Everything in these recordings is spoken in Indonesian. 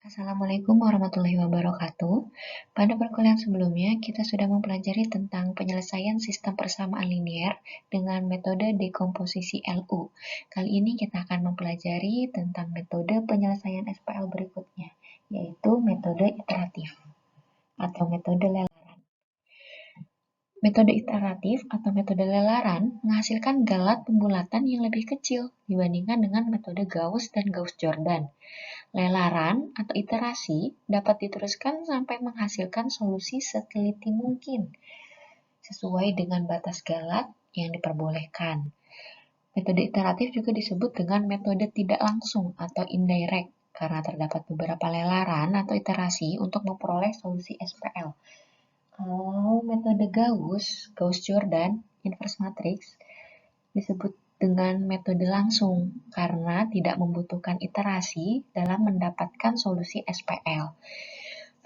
Assalamualaikum warahmatullahi wabarakatuh. Pada perkuliahan sebelumnya, kita sudah mempelajari tentang penyelesaian sistem persamaan linier dengan metode dekomposisi LU. Kali ini kita akan mempelajari tentang metode penyelesaian SPL berikutnya, yaitu metode iteratif atau metode lelaran. Metode iteratif atau metode lelaran menghasilkan galat pembulatan yang lebih kecil dibandingkan dengan metode Gauss dan Gauss-Jordan. Lelaran atau iterasi dapat diteruskan sampai menghasilkan solusi seteliti mungkin, sesuai dengan batas galat yang diperbolehkan. Metode iteratif juga disebut dengan metode tidak langsung atau indirect, karena terdapat beberapa lelaran atau iterasi untuk memperoleh solusi SPL. Kalau metode Gauss-Jordan, inverse matrix, disebut dengan metode langsung karena tidak membutuhkan iterasi dalam mendapatkan solusi SPL.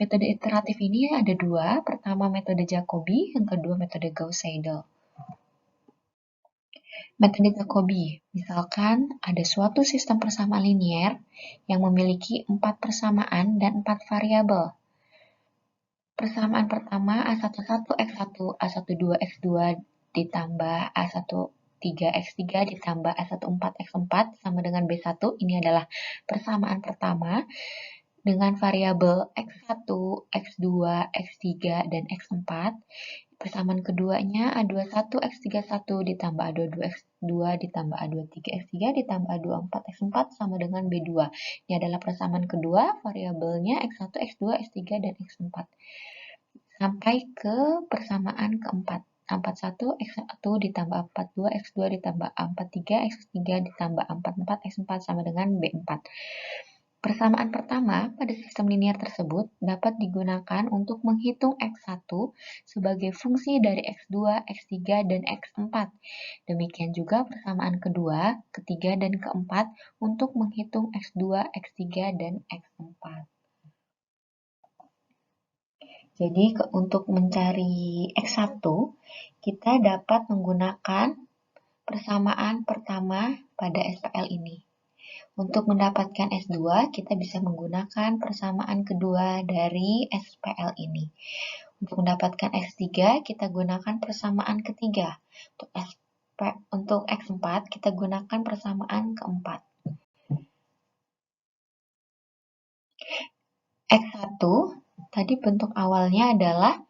Metode iteratif ini ada dua, pertama metode Jacobi, yang kedua metode Gauss-Seidel. Metode Jacobi, misalkan ada suatu sistem persamaan linier yang memiliki 4 persamaan dan 4 variabel. Persamaan pertama A11 X1 A12 X2 ditambah A13 X3 ditambah A14 X4 sama dengan B1. Ini adalah persamaan pertama dengan variabel X1, X2, X3, dan X4. Persamaan keduanya A21 X31 ditambah A22 X2 ditambah A23 X3 ditambah A24 X4 sama dengan B2. Ini adalah persamaan kedua, variabelnya X1, X2, X3, dan X4. Sampai ke persamaan keempat. A41 X1 ditambah A42 X2 ditambah A43 X3 ditambah A44 X4 sama dengan B4. Persamaan pertama pada sistem linier tersebut dapat digunakan untuk menghitung X1 sebagai fungsi dari X2, X3, dan X4. Demikian juga persamaan kedua, ketiga, dan keempat untuk menghitung X2, X3, dan X4. Jadi untuk mencari X1, kita dapat menggunakan persamaan pertama pada SPL ini. Untuk mendapatkan S2, kita bisa menggunakan persamaan kedua dari SPL ini. Untuk mendapatkan X3, kita gunakan persamaan ketiga. Untuk X4, kita gunakan persamaan keempat. X1, tadi bentuk awalnya adalah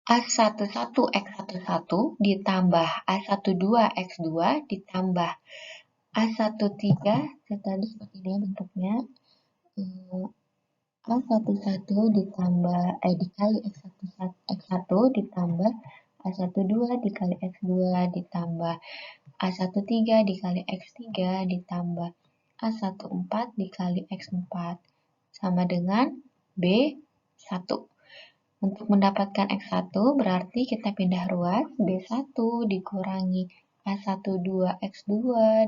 A11 X11 ditambah A12 X2 ditambah A13, tadi seperti ini bentuknya, A11 ditambah dikali X1 ditambah A12 dikali X2 ditambah A13 dikali X3 ditambah A14 dikali X4 sama dengan B1. Untuk mendapatkan X1 berarti kita pindah ruas, B1 dikurangi A12 X2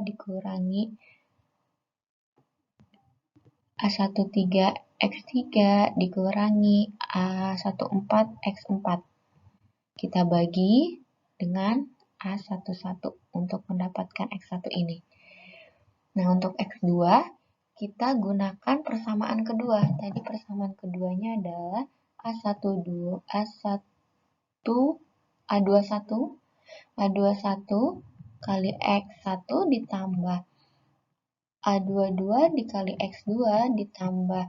dikurangi A13 X3 dikurangi A14 X4. Kita bagi dengan A11 untuk mendapatkan X1 ini. Nah, untuk X2 kita gunakan persamaan kedua. Tadi persamaan keduanya adalah A21 kali X1 ditambah A22 dikali X2 ditambah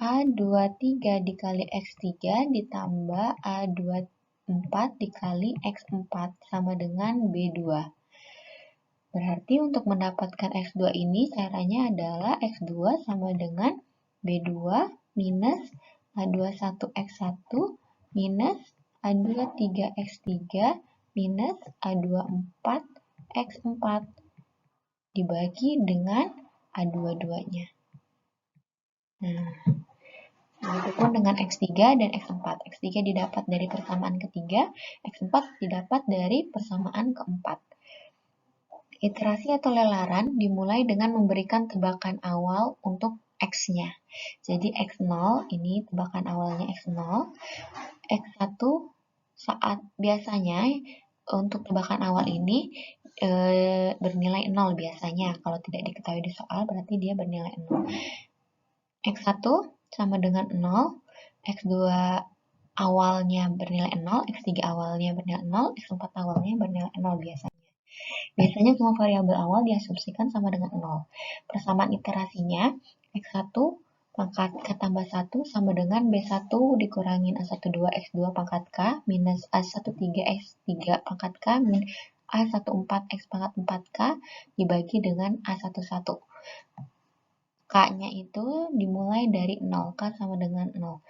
A23 dikali X3 ditambah A24 dikali X4 sama dengan B2. Berarti untuk mendapatkan X2 ini caranya adalah X2 sama dengan B2 minus A21 X1 minus A23 X3 minus A24 X4 dibagi dengan A22-nya. Nah, begitupun dengan X3 dan X4. X3 didapat dari persamaan ketiga, X4 didapat dari persamaan keempat. Iterasi atau lelaran dimulai dengan memberikan tebakan awal untuk X-nya. Jadi X0, ini tebakan awalnya X0. X1 saat biasanya untuk tebakan awal ini bernilai 0 biasanya. Kalau tidak diketahui di soal berarti dia bernilai 0. X1 sama dengan 0, X2 awalnya bernilai 0, X3 awalnya bernilai 0, X4 awalnya bernilai 0 biasanya. Biasanya semua variabel awal diasumsikan sama dengan 0. Persamaan iterasinya X1 pangkat K tambah 1 sama dengan B1 dikurangin A12 X2 pangkat K minus A13 X3 pangkat K min A14 X pangkat 4K dibagi dengan A11. K-nya itu dimulai dari 0, K sama dengan 0.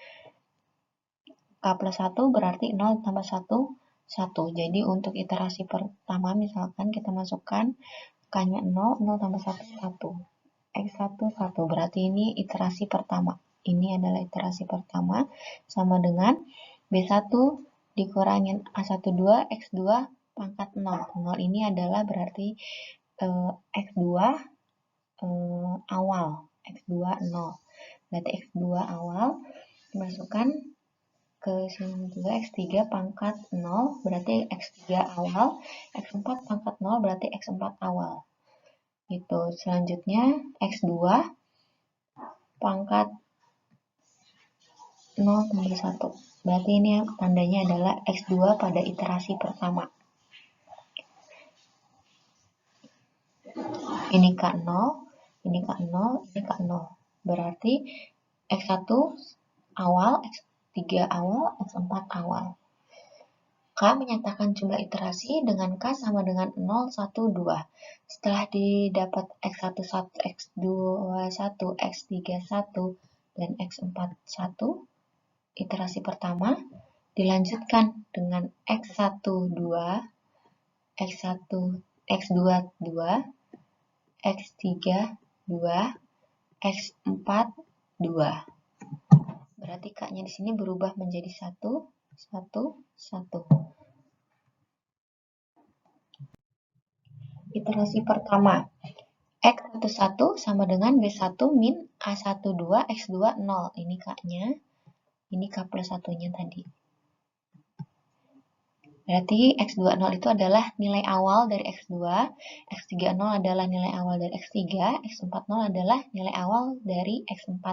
K plus 1 berarti 0 tambah 1, 1. Jadi untuk iterasi pertama misalkan kita masukkan K-nya 0, 0 tambah 1, 1. X1, 1. Berarti ini iterasi pertama. Ini adalah iterasi pertama sama dengan B1 dikurangin A12, X2 pangkat 0. 0 ini adalah berarti X2 awal. X2, 0. Berarti X2 awal dimasukkan ke sini juga X3 pangkat 0 berarti X3 awal, X4 pangkat 0 berarti X4 awal. Itu selanjutnya X2 pangkat 0 tambah 1. Berarti ini tandanya adalah X2 pada iterasi pertama. Ini K0, ini K0, ini K0. Berarti X1 awal, X3 awal, X4 awal. K menyatakan jumlah iterasi dengan K sama dengan 0, 1, 2. Setelah didapat X1, 1, X2, 1, X3, 1, dan X4, 1, iterasi pertama, dilanjutkan dengan X1, 2, X1, X2, 2, X3, 2, X4, 2. Berarti K-nya di sini berubah menjadi 1, 1, 1. Iterasi pertama, X11 sama dengan B1 min A12 X2 0. Ini K-nya, ini K plus 1-nya tadi. Berarti X20 itu adalah nilai awal dari X2, X30 adalah nilai awal dari X3, X40 adalah nilai awal dari X4.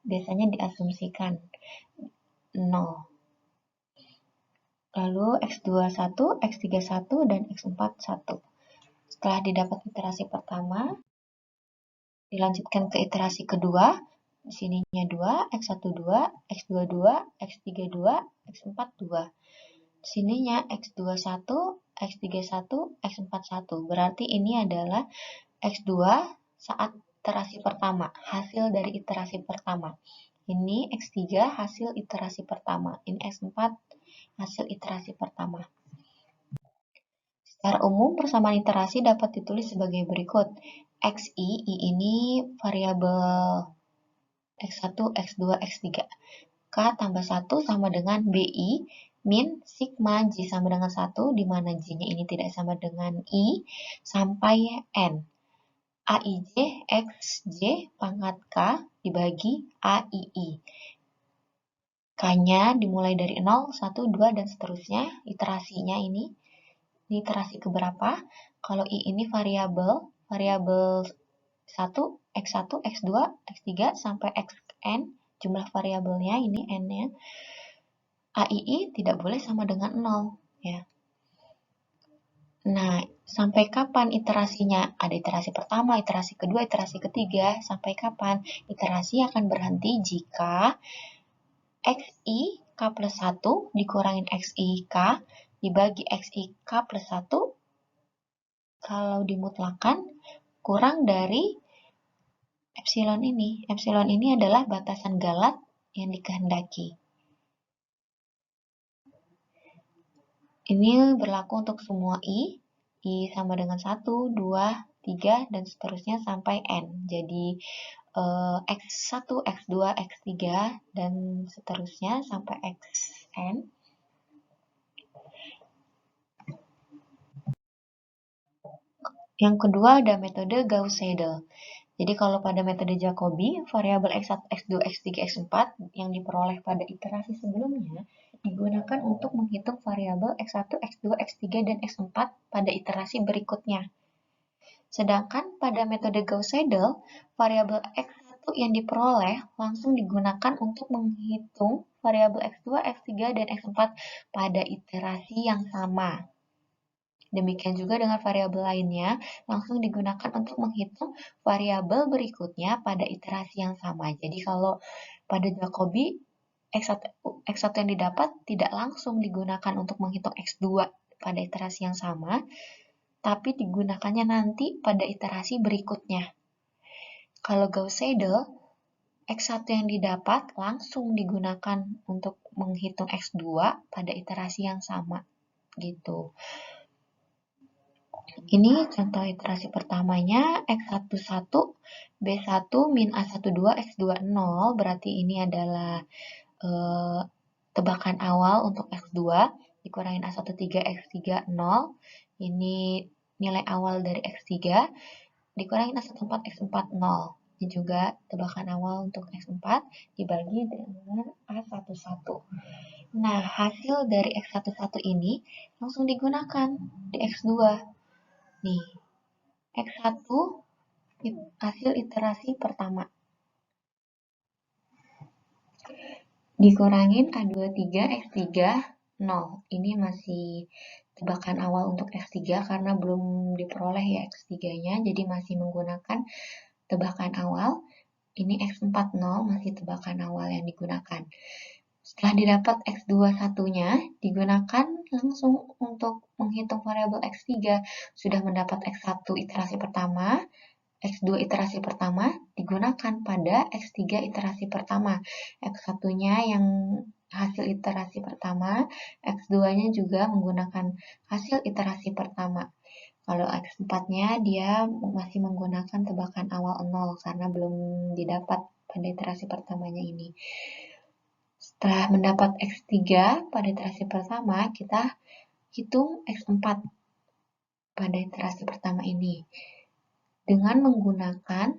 Biasanya diasumsikan 0. Lalu X21, X31, dan X41. Setelah didapat iterasi pertama, dilanjutkan ke iterasi kedua. Di sininya 2, X12, X22, X32, X42. Di sininya X21, X31, X41. Berarti ini adalah X2 saat iterasi pertama, hasil dari iterasi pertama. Ini X3 hasil iterasi pertama. Ini X4 hasil iterasi pertama. Secara umum, persamaan iterasi dapat ditulis sebagai berikut. XI, I ini variabel X1, X2, X3. K tambah 1 sama dengan BI min sigma J sama dengan 1, di mana J-nya ini tidak sama dengan I, sampai N. AIJ XJ pangkat K dibagi AII. K-nya dimulai dari 0, 1, 2, dan seterusnya. Iterasinya ini iterasi keberapa? Kalau I ini variabel 1, X1, X2, X3, sampai Xn, jumlah variabelnya ini N-nya. AII tidak boleh sama dengan 0. Ya. Nah, sampai kapan iterasinya? Ada iterasi pertama, iterasi kedua, iterasi ketiga. Sampai kapan? Iterasi akan berhenti jika XI K plus 1 dikurangin XI K dibagi XI K plus 1 kalau dimutlakan kurang dari epsilon ini. Epsilon ini adalah batasan Galat yang dikehendaki. Ini berlaku untuk semua I sama dengan 1, 2, 3, dan seterusnya sampai N. Jadi X1, X2, X3, dan seterusnya sampai Xn. Yang kedua ada metode Gauss-Seidel. Jadi kalau pada metode Jacobi, variabel X1, X2, X3, X4 yang diperoleh pada iterasi sebelumnya digunakan untuk menghitung variabel X1, X2, X3, dan X4 pada iterasi berikutnya. Sedangkan pada metode Gauss-Seidel, variabel X1 yang diperoleh langsung digunakan untuk menghitung variabel X2, X3, dan X4 pada iterasi yang sama. Demikian juga dengan variabel lainnya, langsung digunakan untuk menghitung variabel berikutnya pada iterasi yang sama. Jadi kalau pada Jacobi, X1 yang didapat tidak langsung digunakan untuk menghitung X2 pada iterasi yang sama, tapi digunakannya nanti pada iterasi berikutnya. Kalau Gauss-Seidel, X1 yang didapat langsung digunakan untuk menghitung X2 pada iterasi yang sama. Gitu. Ini contoh iterasi pertamanya, X11, B1 min A12, X20, berarti ini adalah tebakan awal untuk X2, dikurangin A13, X30, ini nilai awal dari X3, dikurangin A14, X40, ini juga tebakan awal untuk X4, dibagi dengan A11. Nah, hasil dari X11 ini langsung digunakan di X2. Nih, X1 hasil iterasi pertama. Dikurangin A23, X3, 0. Ini masih tebakan awal untuk X3 karena belum diperoleh ya X3-nya, jadi masih menggunakan tebakan awal. Ini X40 masih tebakan awal yang digunakan. Setelah didapat X21-nya, digunakan langsung untuk menghitung variabel X3. Sudah mendapat X1 iterasi pertama, X2 iterasi pertama digunakan pada X3 iterasi pertama. X1-nya yang hasil iterasi pertama, X2-nya juga menggunakan hasil iterasi pertama. Kalau X4-nya dia masih menggunakan tebakan awal 0 karena belum didapat pada iterasi pertamanya ini. Setelah mendapat X3 pada iterasi pertama, kita hitung X4 pada iterasi pertama ini dengan menggunakan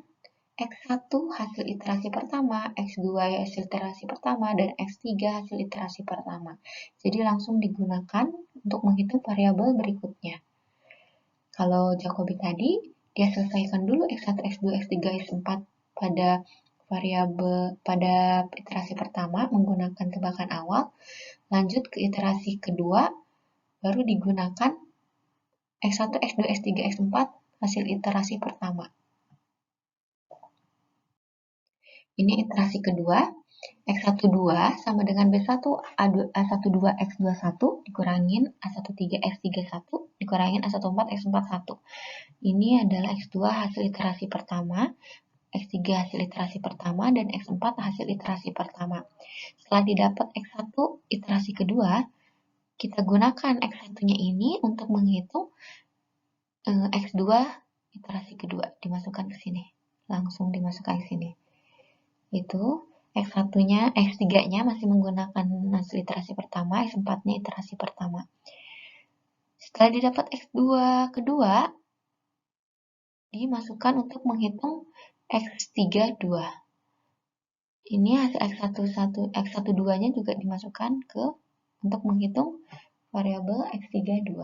X1 hasil iterasi pertama, X2 hasil iterasi pertama, dan X3 hasil iterasi pertama. Jadi langsung digunakan untuk menghitung variabel berikutnya. Kalau Jacobi tadi, dia selesaikan dulu X1, X2, X3, X4 pada variabel pada iterasi pertama menggunakan tebakan awal, lanjut ke iterasi kedua, baru digunakan X1, X2, X3, X4 hasil iterasi pertama. Ini iterasi kedua, X12 sama dengan B1 A12 X21 dikurangin A13 X31 dikurangin A14 X41. Ini adalah X2 hasil iterasi pertama, X3 hasil iterasi pertama, dan X4 hasil iterasi pertama. Setelah didapat X1 iterasi kedua, kita gunakan X1-nya ini untuk menghitung X2 iterasi kedua. Dimasukkan ke sini. Langsung dimasukkan ke sini. Itu X1-nya, X3-nya masih menggunakan hasil iterasi pertama, X4-nya iterasi pertama. Setelah didapat X2 kedua, dimasukkan untuk menghitung X32. Ini hasil X12-nya juga dimasukkan untuk menghitung variabel X32.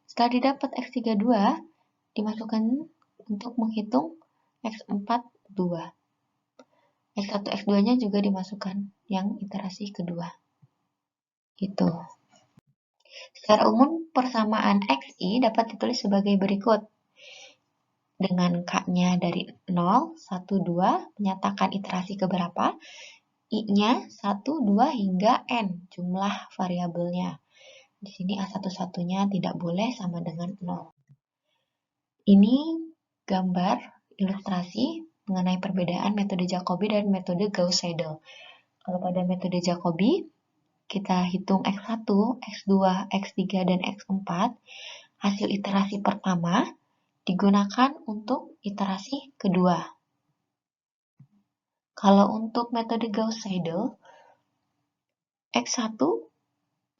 Setelah didapat X32, dimasukkan untuk menghitung X42. X1, X2-nya juga dimasukkan yang iterasi kedua. Gitu. Secara umum, persamaan XI dapat ditulis sebagai berikut. Dengan K-nya dari 0, 1, 2, menyatakan iterasi keberapa, I-nya 1, 2, hingga N, jumlah variabelnya. Di sini A11-nya tidak boleh sama dengan 0. Ini gambar ilustrasi mengenai perbedaan metode Jacobi dan metode Gauss-Seidel. Kalau pada metode Jacobi, kita hitung X1, X2, X3, dan X4, hasil iterasi pertama digunakan untuk iterasi kedua. Kalau untuk metode Gauss-Seidel, X1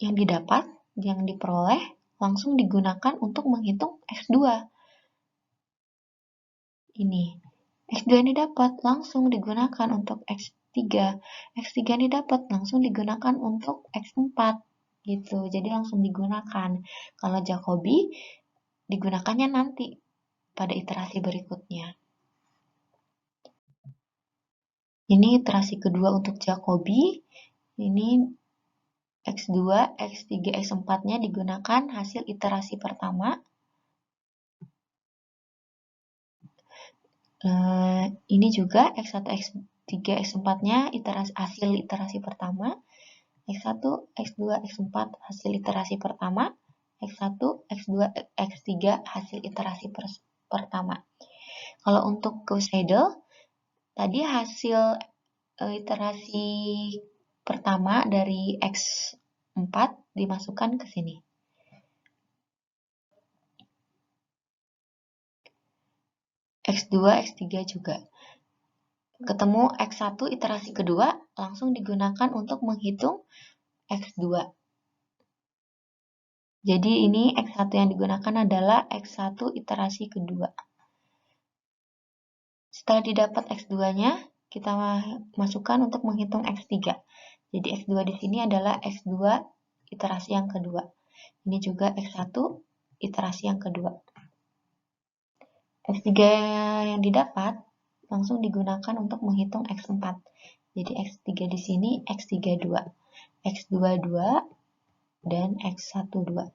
yang didapat, yang diperoleh, langsung digunakan untuk menghitung X2. Ini, X2 yang didapat langsung digunakan untuk X3 X3. X3 ini dapat langsung digunakan untuk X4 gitu. Jadi langsung digunakan. Kalau Jacobi digunakannya nanti pada iterasi berikutnya. Ini iterasi kedua untuk Jacobi. Ini X2, X3, X4-nya digunakan hasil iterasi pertama. Ini juga X1, X3, X4-nya hasil iterasi pertama. X1, X2, X4 hasil iterasi pertama. X1, X2, X3 hasil iterasi pertama. Kalau untuk Gauss Seidel, tadi hasil iterasi pertama dari X4 dimasukkan ke sini. X2, X3 juga. Ketemu X1 iterasi kedua, langsung digunakan untuk menghitung X2. Jadi ini X1 yang digunakan adalah X1 iterasi kedua. Setelah didapat X2-nya, kita masukkan untuk menghitung X3. Jadi X2 di sini adalah X2 iterasi yang kedua. Ini juga X1 iterasi yang kedua. X3 yang didapat langsung digunakan untuk menghitung X4. Jadi X3 di sini X32, X22, dan X12.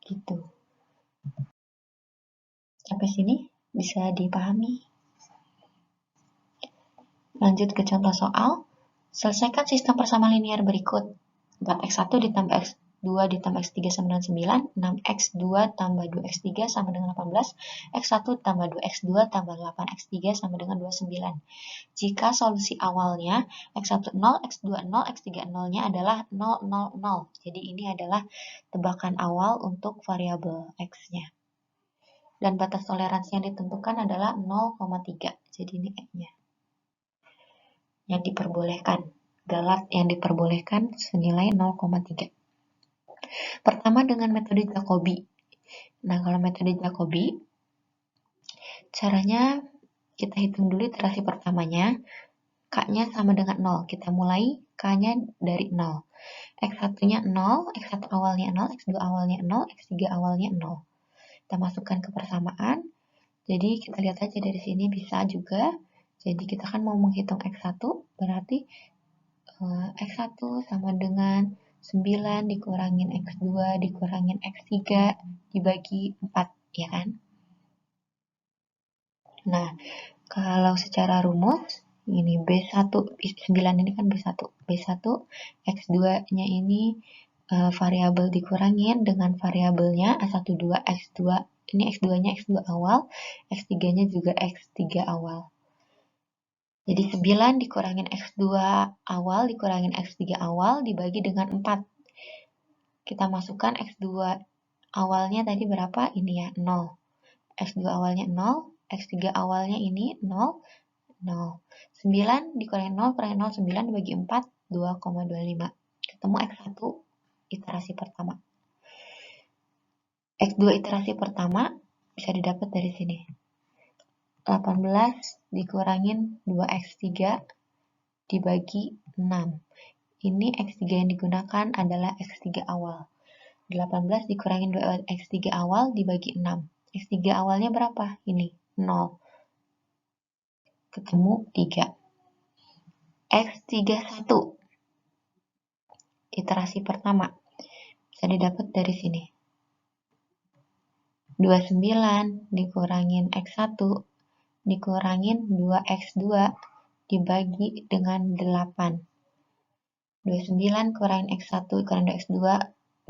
Gitu. Sampai sini bisa dipahami. Lanjut ke contoh soal. Selesaikan sistem persamaan linear berikut. 4x1 ditambah x2 ditambah x3 sama dengan 9, 6x2 tambah 2x3 sama dengan 18, x1 tambah 2x2 tambah 8x3 sama dengan 29. Jika solusi awalnya x1 0, x2 0, x3 0-nya adalah 0, 0, 0. Jadi ini adalah tebakan awal untuk variabel x-nya. Dan batas toleransi yang ditentukan adalah 0,3. Jadi ini x-nya. Yang diperbolehkan. Galat yang diperbolehkan senilai 0,3. Pertama dengan metode Jacobi. Nah, kalau metode Jacobi, caranya kita hitung dulu iterasi pertamanya. K-nya sama dengan 0. Kita mulai K-nya dari 0. X1-nya 0, X1 awalnya 0, X2 awalnya 0, X3 awalnya 0. Kita masukkan ke persamaan. Jadi kita lihat aja dari sini bisa juga. Jadi kita kan mau menghitung X1, berarti X1 sama dengan 9 dikurangin X2 dikurangin X3 dibagi 4, ya kan? Nah, kalau secara rumus, ini B1, 9 ini kan B1. B1, X2-nya ini variabel dikurangin dengan variabelnya A12, X2. Ini X2-nya X2 awal, X3-nya juga X3 awal. Jadi 9 dikurangin X2 awal dikurangin X3 awal dibagi dengan 4. Kita masukkan X2 awalnya tadi berapa? Ini ya, 0. X2 awalnya 0, X3 awalnya ini 0, 0. 9 dikurangin 0, kurangin 0, 9 dibagi 4, 2,25. Ketemu X1 iterasi pertama. X2 iterasi pertama bisa didapat dari sini. 18 dikurangin 2x3 dibagi 6. Ini X3 yang digunakan adalah X3 awal. 18 dikurangin 2x3 awal dibagi 6. X3 awalnya berapa? Ini, 0. Ketemu 3. X31. Iterasi pertama. Bisa didapat dari sini. 29 dikurangin X1 dikurangin 2x2 dibagi dengan 8. 29 kurangin X1 kurangin 2x2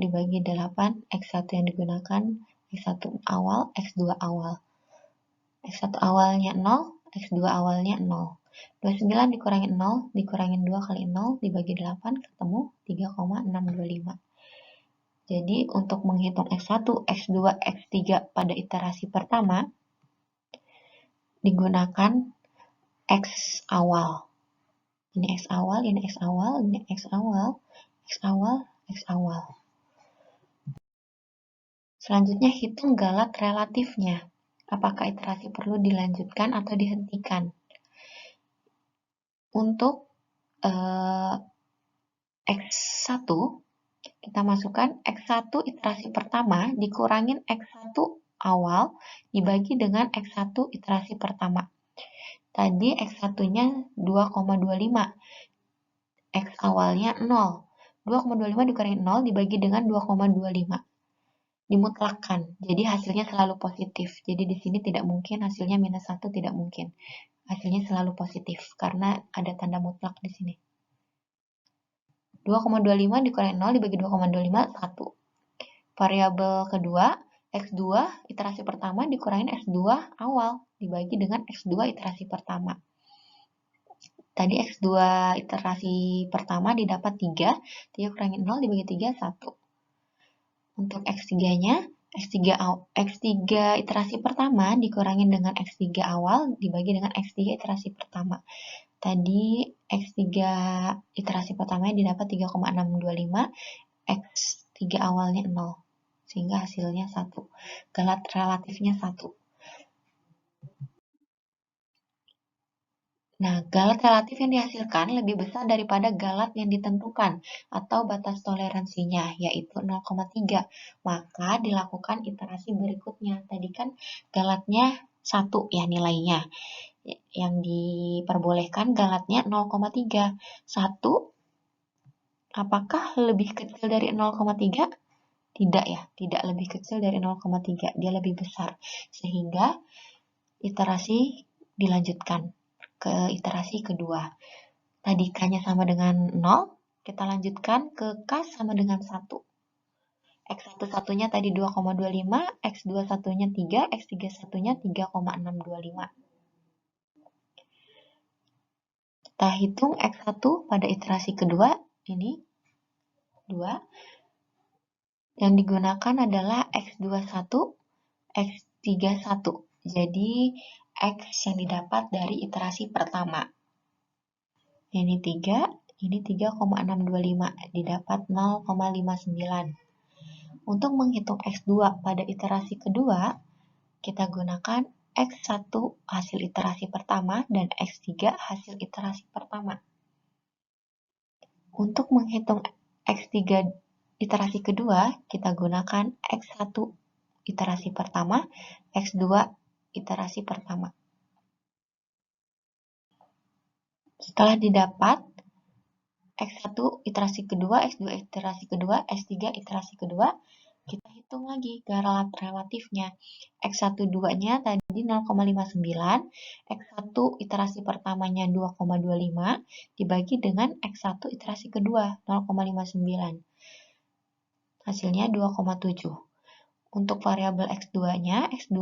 dibagi 8. X1 yang digunakan X1 awal, X2 awal. X1 awalnya 0, X2 awalnya 0. 29 dikurangin 0, dikurangin 2 kali 0 dibagi 8 ketemu 3,625. Jadi untuk menghitung X1, X2, X3 pada iterasi pertama digunakan X awal. Ini X awal, ini X awal, ini X awal, X awal, X awal. Selanjutnya hitung galat relatifnya. Apakah iterasi perlu dilanjutkan atau dihentikan? untuk X1, kita masukkan X1 iterasi pertama dikurangin X1 awal dibagi dengan X1 iterasi pertama. Tadi X1-nya 2,25, X awalnya 0. 2,25 dikurangi 0 dibagi dengan 2,25. Dimutlakkan, jadi hasilnya selalu positif. Jadi di sini tidak mungkin hasilnya minus 1, tidak mungkin. Hasilnya selalu positif, karena ada tanda mutlak di sini. 2,25 dikurangi 0 dibagi 2,25, 1. Variabel kedua, X2 iterasi pertama dikurangin X2 awal dibagi dengan X2 iterasi pertama. Tadi X2 iterasi pertama didapat 3, 3 kurangi 0 dibagi 3, 1. Untuk X3-nya, X3 iterasi pertama dikurangin dengan X3 awal dibagi dengan X3 iterasi pertama. Tadi X3 iterasi pertamanya didapat 3,625, X3 awalnya 0. Sehingga hasilnya 1. Galat relatifnya 1. Nah, galat relatif yang dihasilkan lebih besar daripada galat yang ditentukan atau batas toleransinya, yaitu 0,3. Maka dilakukan iterasi berikutnya. Tadi kan galatnya 1 ya nilainya. Yang diperbolehkan galatnya 0,3. 1, apakah lebih kecil dari 0,3? Tidak ya, tidak lebih kecil dari 0,3. Dia lebih besar. Sehingga iterasi dilanjutkan ke iterasi kedua. Tadi K-nya sama dengan 0, kita lanjutkan ke K sama dengan 1. X1 satunya tadi 2,25, X2 satunya 3, X3 satunya 3,625. Kita hitung X1 pada iterasi kedua, ini 2. Yang digunakan adalah X21, X31. Jadi X yang didapat dari iterasi pertama. Ini 3, ini 3,625, didapat 0,59. Untuk menghitung X2 pada iterasi kedua, kita gunakan X1 hasil iterasi pertama dan X3 hasil iterasi pertama. Untuk menghitung X3 iterasi kedua, kita gunakan X1 iterasi pertama, X2 iterasi pertama. Setelah didapat X1 iterasi kedua, X2 iterasi kedua, X3 iterasi kedua, kita hitung lagi galat relatifnya. X1 2-nya tadi 0,59, X1 iterasi pertamanya 2,25, dibagi dengan X1 iterasi kedua 0,59. Hasilnya 2,7. Untuk variabel X2-nya, X2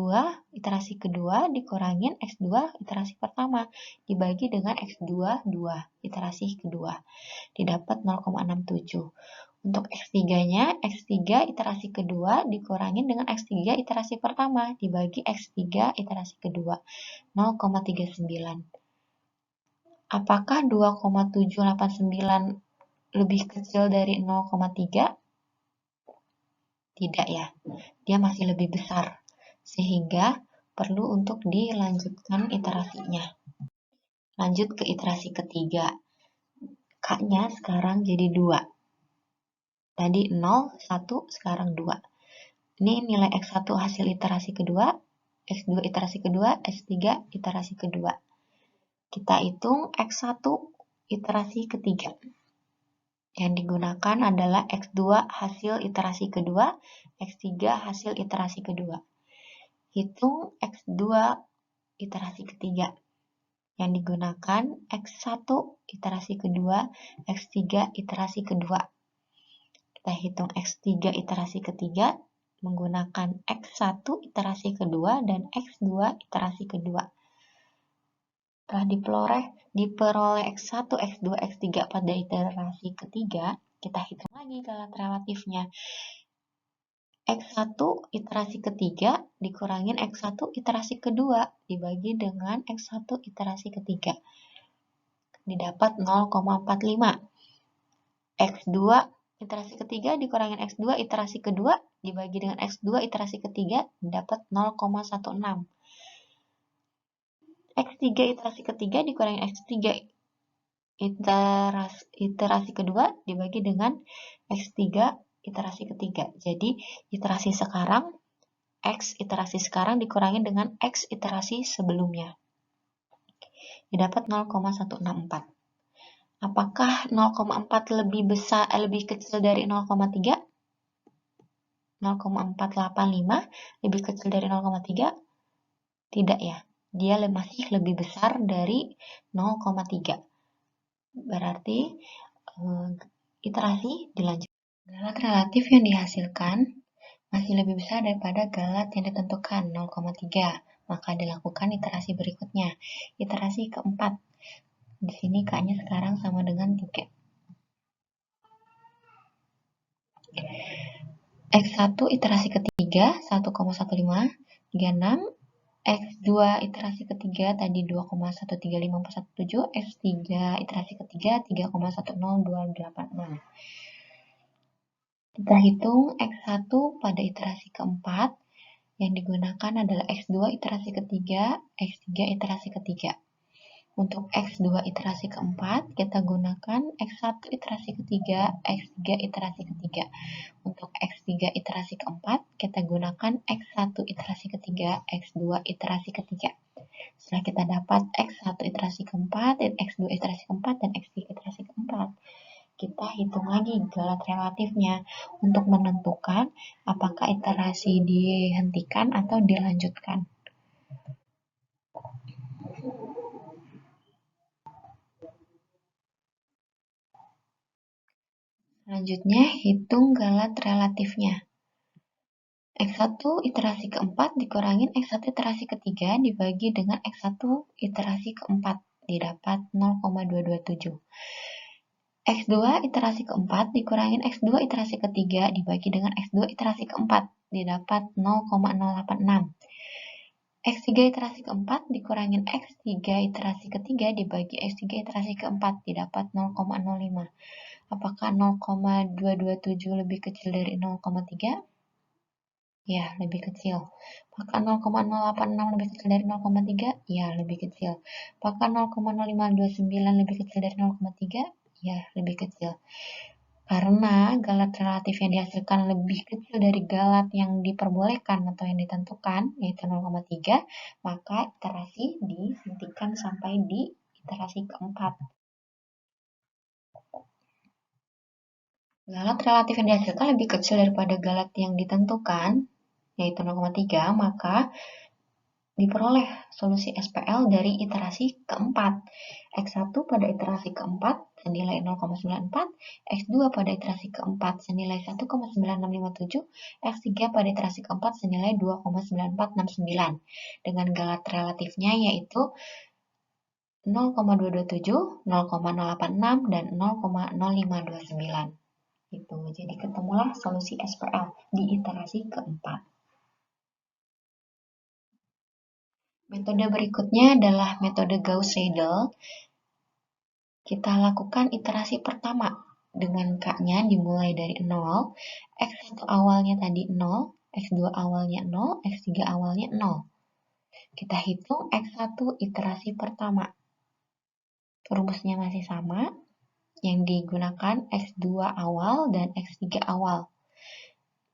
iterasi kedua dikurangin X2 iterasi pertama, dibagi dengan X2 2 iterasi kedua, didapat 0,67. Untuk X3-nya, X3 iterasi kedua dikurangin dengan X3 iterasi pertama, dibagi X3 iterasi kedua, 0,39. Apakah 2,789 lebih kecil dari 0,3? Tidak ya, dia masih lebih besar, sehingga perlu untuk dilanjutkan iterasinya. Lanjut ke iterasi ketiga, K-nya sekarang jadi 2. Tadi 0, 1, sekarang 2. Ini nilai X1 hasil iterasi kedua, X2 iterasi kedua, X3 iterasi kedua. Kita hitung X1 iterasi ketiga. Yang digunakan adalah X2 hasil iterasi kedua, X3 hasil iterasi kedua. Hitung X2 iterasi ketiga. Yang digunakan X1 iterasi kedua, X3 iterasi kedua. Kita hitung X3 iterasi ketiga menggunakan X1 iterasi kedua dan X2 iterasi kedua. Setelah diperoleh X1, X2, X3 pada iterasi ketiga, kita hitung lagi galat relatifnya. X1 iterasi ketiga dikurangin X1 iterasi kedua dibagi dengan X1 iterasi ketiga. Didapat 0,45. X2 iterasi ketiga dikurangin X2 iterasi kedua dibagi dengan X2 iterasi ketiga dapat 0,16. X3 iterasi ketiga dikurangin X3 iterasi kedua dibagi dengan X3 iterasi ketiga. Jadi iterasi sekarang, X iterasi sekarang dikurangi dengan X iterasi sebelumnya. Didapat 0,164. Apakah 0,4 lebih kecil dari 0,3? 0,485 lebih kecil dari 0,3? Tidak ya. Dia masih lebih besar dari 0,3. Berarti iterasi dilanjutkan. Galat relatif yang dihasilkan masih lebih besar daripada galat yang ditentukan 0,3. Maka dilakukan iterasi berikutnya. Iterasi keempat. Di sini K-nya sekarang sama dengan 3. X1 iterasi ketiga 1,1536. X2 iterasi ketiga tadi 2,13547. X3 iterasi ketiga 3,10286. Kita hitung X1 pada iterasi keempat. Yang digunakan adalah X2 iterasi ketiga, X3 iterasi ketiga. Untuk X2 iterasi keempat, kita gunakan X1 iterasi ketiga, X3 iterasi ketiga. Untuk X3 iterasi keempat, kita gunakan X1 iterasi ketiga, X2 iterasi ketiga. Setelah kita dapat X1 iterasi keempat, X2 iterasi keempat, dan X3 iterasi keempat, kita hitung lagi galat relatifnya untuk menentukan apakah iterasi dihentikan atau dilanjutkan. Selanjutnya, hitung galat relatifnya. X1 iterasi keempat dikurangin X1 iterasi ketiga dibagi dengan X1 iterasi keempat, didapat 0,227. X2 iterasi keempat dikurangin X2 iterasi ketiga dibagi dengan X2 iterasi keempat, didapat 0,086. X3 iterasi keempat dikurangin X3 iterasi ketiga dibagi X3 iterasi keempat, didapat 0,05. Apakah 0,227 lebih kecil dari 0,3? Ya, lebih kecil. Apakah 0,086 lebih kecil dari 0,3? Ya, lebih kecil. Apakah 0,0529 lebih kecil dari 0,3? Ya, lebih kecil. Karena galat relatif yang dihasilkan lebih kecil dari galat yang diperbolehkan atau yang ditentukan, yaitu 0,3, maka iterasi dihentikan sampai di iterasi keempat. Galat relatif yang dihasilkan lebih kecil daripada galat yang ditentukan, yaitu 0,3, maka diperoleh solusi SPL dari iterasi keempat. X1 pada iterasi keempat senilai 0,94, X2 pada iterasi keempat senilai 1,9657, X3 pada iterasi keempat senilai 2,9469. Dengan galat relatifnya yaitu 0,227, 0,086, dan 0,0529. Gitu. Jadi ketemulah solusi SPL di iterasi keempat. Metode berikutnya adalah metode Gauss-Seidel. Kita lakukan iterasi pertama dengan K-nya dimulai dari 0, X1 awalnya tadi 0, X2 awalnya 0, X3 awalnya 0. Kita hitung X1 iterasi pertama. Rumusnya masih sama, yang digunakan X2 awal dan X3 awal.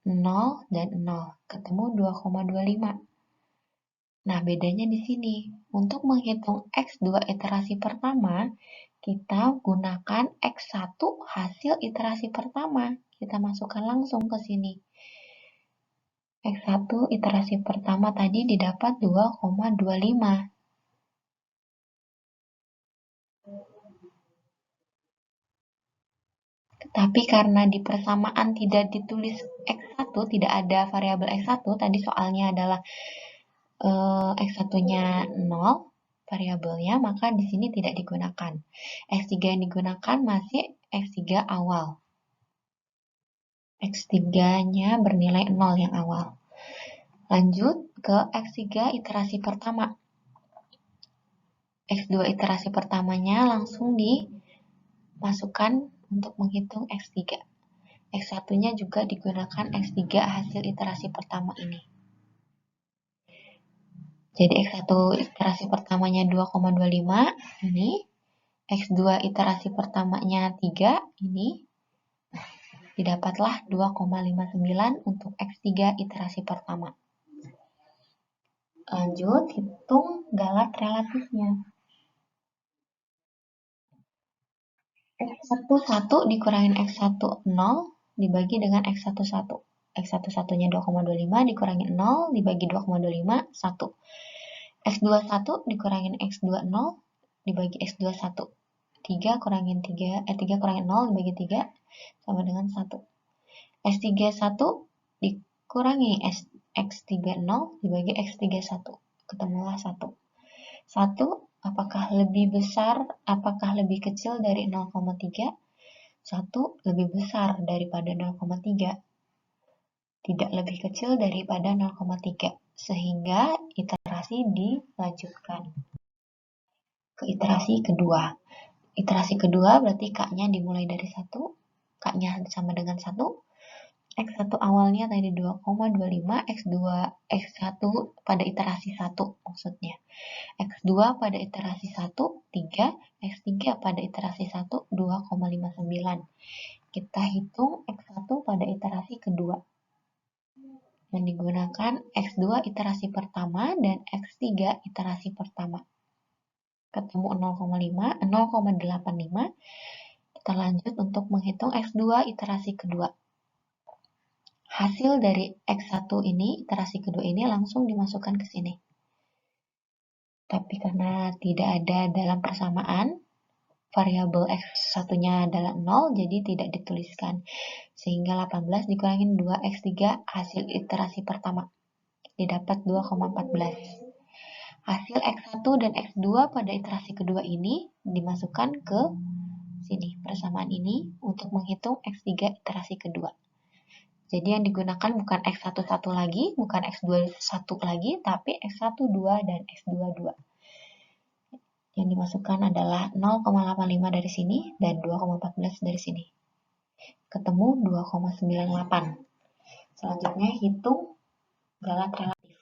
0 dan 0, ketemu 2,25. Nah, bedanya di sini. Untuk menghitung X2 iterasi pertama, kita gunakan X1 hasil iterasi pertama. Kita masukkan langsung ke sini. X1 iterasi pertama tadi didapat 2,25. Tapi karena di persamaan tidak ditulis X1, tidak ada variabel X1, tadi soalnya adalah X1-nya 0, variabelnya, maka di sini tidak digunakan. X3 yang digunakan masih X3 awal. X3-nya bernilai 0 yang awal. Lanjut ke X3 iterasi pertama. X2 iterasi pertamanya langsung dimasukkan untuk menghitung X3. X1-nya juga digunakan X3 hasil iterasi pertama ini. Jadi X1 iterasi pertamanya 2,25 ini X2 iterasi pertamanya 3, ini didapatlah 2,59 untuk X3 iterasi pertama. Lanjut, hitung galat relatifnya. X1 1 dikurangin X1 0 dibagi dengan X1 1. X1 1-nya 2,25 dikurangin 0 dibagi 2,25, 1. X2 1 dikurangin X2 0 dibagi X2 1. 3 kurangin 3, 3 kurangin 0 dibagi 3 sama dengan 1. X3 1 dikurangi X3 0 dibagi X3 1. Ketemulah 1. 1 apakah lebih besar, apakah lebih kecil dari 0,3? 1 lebih besar daripada 0,3. Tidak lebih kecil daripada 0,3. Sehingga iterasi dilanjutkan ke iterasi kedua. Iterasi kedua berarti K-nya dimulai dari 1. K-nya sama dengan 1. X1 awalnya tadi 2,25, X1 pada iterasi 1 maksudnya. X2 pada iterasi 1, 3, X3 pada iterasi 1, 2,59. Kita hitung X1 pada iterasi kedua. Yang digunakan X2 iterasi pertama dan X3 iterasi pertama. Ketemu 0,85. Kita lanjut untuk menghitung X2 iterasi kedua. Hasil dari X1 ini, iterasi kedua ini langsung dimasukkan ke sini. Tapi karena tidak ada dalam persamaan, variabel X1-nya adalah 0, jadi tidak dituliskan. Sehingga 18 dikurangin 2X3 hasil iterasi pertama. Didapat 2,14. Hasil X1 dan X2 pada iterasi kedua ini dimasukkan ke sini, persamaan ini, untuk menghitung X3 iterasi kedua. Jadi yang digunakan bukan X11 lagi, bukan X21 lagi, tapi X12 dan X22. Yang dimasukkan adalah 0,85 dari sini dan 2,14 dari sini. Ketemu 2,98. Selanjutnya hitung galat relatif.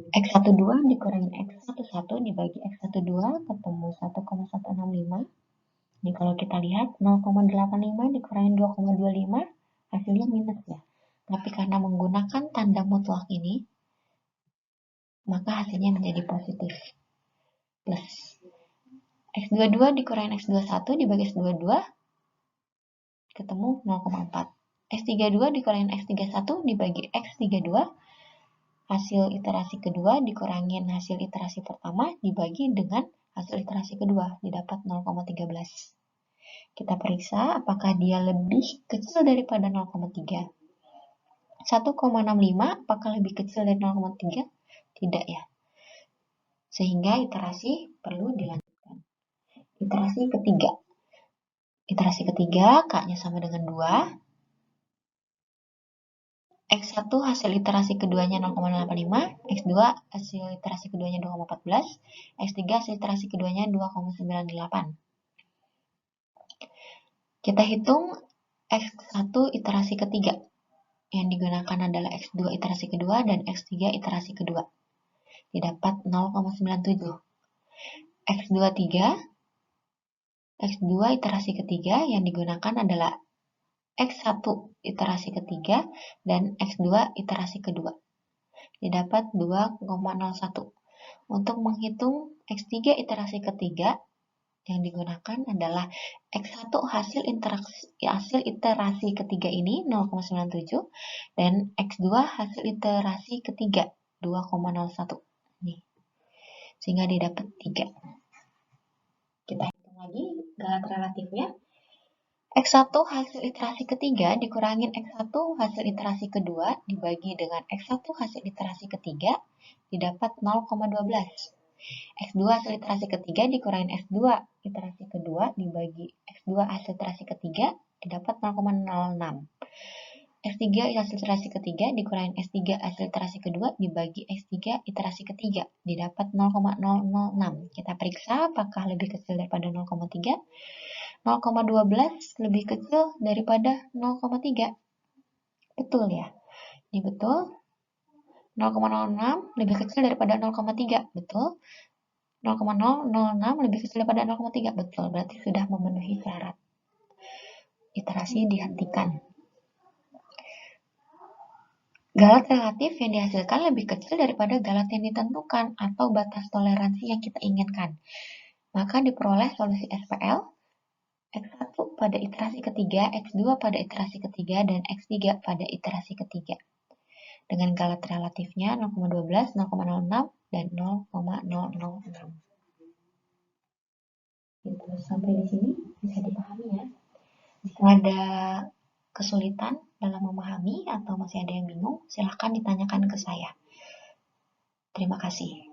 X12 dikurangin X11 dibagi X12 ketemu 1,165. Ini kalau kita lihat 0,85 dikurangin 2,25 hasilnya minus ya. Tapi karena menggunakan tanda mutlak ini, maka hasilnya menjadi positif. Plus. X22 dikurangin X21 dibagi X22, ketemu 0,4. X32 dikurangin X31 dibagi X32, hasil iterasi kedua dikurangin hasil iterasi pertama dibagi dengan hasil iterasi kedua, didapat 0,13. Kita periksa apakah dia lebih kecil daripada 0,3. 1,65 apakah lebih kecil dari 0,3? Tidak ya. Sehingga iterasi perlu dilanjutkan. Iterasi ketiga. Iterasi ketiga, K-nya sama dengan 2. X1 hasil iterasi keduanya 0,85, X2 hasil iterasi keduanya 2,14, X3 hasil iterasi keduanya 2,98. Kita hitung X1 iterasi ketiga. Yang digunakan adalah X2 iterasi kedua dan X3 iterasi kedua. Didapat 0,97. X23, X2 iterasi ketiga yang digunakan adalah X1 iterasi ketiga dan X2 iterasi kedua. Didapat 2,01. Untuk menghitung X3 iterasi ketiga, yang digunakan adalah X1 hasil iterasi ketiga ini 0,97 dan X2 hasil iterasi ketiga 2,01. Nih. Sehingga didapat 3. Kita hitung lagi galat relatifnya. X1 hasil iterasi ketiga dikurangin X1 hasil iterasi kedua dibagi dengan X1 hasil iterasi ketiga didapat 0,12. X2 hasil iterasi ketiga dikurangin X2 iterasi kedua dibagi X2 hasil iterasi ketiga didapat 0,06. X3 hasil iterasi ketiga dikurangin S3 hasil iterasi kedua dibagi S3 iterasi ketiga didapat 0,006. Kita periksa apakah lebih kecil daripada 0,3. 0,12 lebih kecil daripada 0,3. Betul ya? Ini betul. 0,06 lebih kecil daripada 0,3. Betul. 0,006 lebih kecil daripada 0,3. Betul, berarti sudah memenuhi syarat. Iterasi dihentikan. Galat relatif yang dihasilkan lebih kecil daripada galat yang ditentukan atau batas toleransi yang kita inginkan. Maka diperoleh solusi SPL X1 pada iterasi ketiga, X2 pada iterasi ketiga, dan X3 pada iterasi ketiga. Dengan galat relatifnya 0,12, 0,06, dan 0,006. Gitu. Sampai di sini bisa dipahami ya. Jika ada kesulitan dalam memahami atau masih ada yang bingung, silahkan ditanyakan ke saya. Terima kasih.